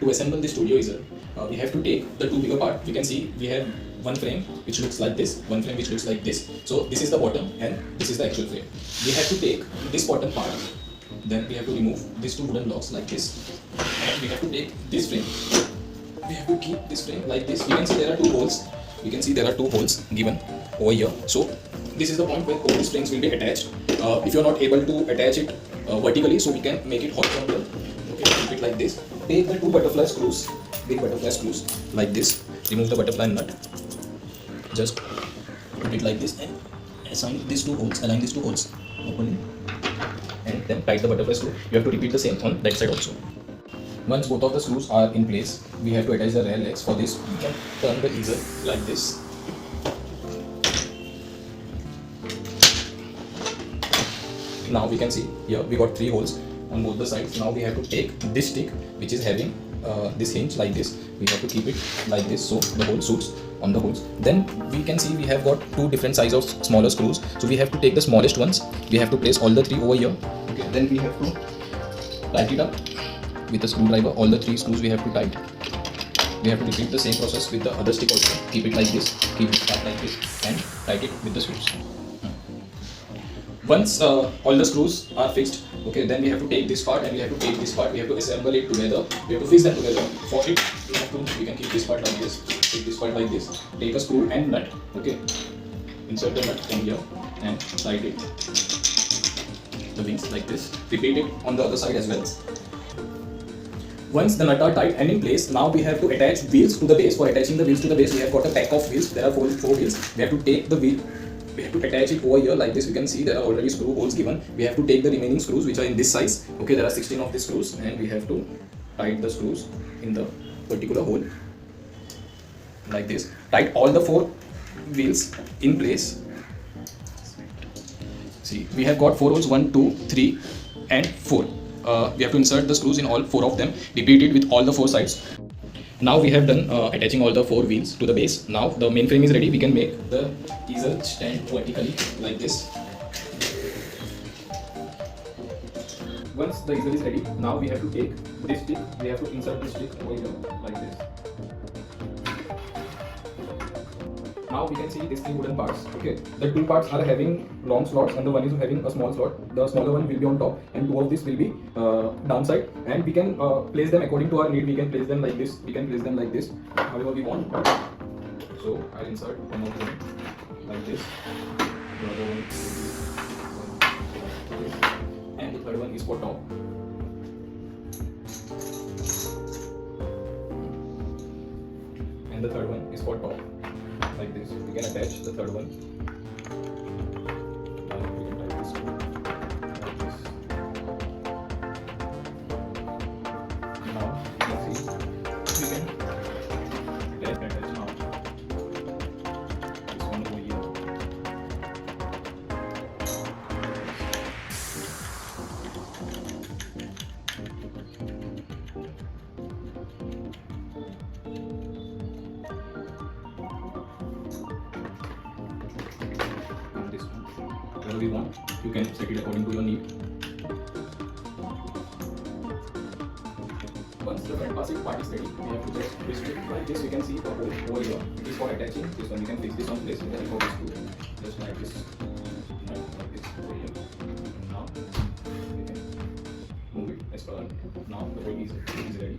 To assemble the studio easel, we have to take the two bigger part. We can see we have one frame which looks like this, one frame which looks like this. So this is the bottom and this is the actual frame. We have to take this bottom part, then we have to remove these two wooden blocks like this, and we have to take this frame. We have to keep this frame like this. You can see there are two holes. You can see there are two holes given over here. So this is the point where all these frames will be attached. If you are not able to attach it vertically, so we can make it horizontal. Okay, keep it like this. Take the two butterfly screws, big butterfly screws like this. Remove the butterfly nut. Just put it like this and assign these two holes. Align these two holes properly, and then tight the butterfly screw. You have to repeat the same on that side also. Once both of the screws are in place, we have to attach the rear legs. For this, we can turn the easel like this. Now we can see here we got three holes on both the sides. Now we have to take this stick which is having this hinge like this. We have to keep it like this so the hole suits on the holes. Then we can see we have got two different size of smaller screws. So we have to take the smallest ones. We have to place all the three over here. Okay. Then we have to tighten it up with a screwdriver. All the three screws we have to tighten. We have to repeat the same process with the other stick also. Keep it like this. Keep it flat like this and tighten it with the screws. Once all the screws are fixed, okay, then we have to take this part and we have to take this part. We have to assemble it together. We have to fix them together. For it, we can keep this part like this. Take this part like this. Take a screw and nut. Okay, insert the nut in here and tight it. The wings like this. Repeat it on the other side as well. Once the nuts are tight and in place, now we have to attach wheels to the base. For attaching the wheels to the base, we have got a pack of wheels. There are four wheels. We have to take the wheel. We have to attach it over here like this. You can see there are already screw holes given. We have to take the remaining screws which are in this size. Okay, there are 16 of these screws and we have to tight the screws in the particular hole like this. Tight all the four wheels in place. See, we have got four holes, 1, 2, 3 and 4. We have to insert the screws in all four of them. Repeat it with all the four sides. Now we have done attaching all the four wheels to the base. Now the main frame is ready. We can make the easel stand vertically like this. Once the easel is ready, now we have to take this stick. We have to insert this stick over here like this. Now we can see these three wooden parts. Okay, the two parts are having long slots and the one is having a small slot. The smaller one will be on top and two of these will be downside. And we can place them according to our need. We can place them like this. We can place them like this, however we want. So I'll insert one of them like this. The other one will be like this. And the third one is for top. And the third one is for top. Like this, we can attach the third one. Now we can tie this one like this. Now let's see, we can attach now this one over here. Whatever we want, you can set it according to your need. Once the front passing part is ready, we have to just twist it like this. You can see the hole over here. It is for attaching. This one we can fix this on place with the help of this tool. Just like this, like this over here. Now we can move it as per. Now the whole is ready.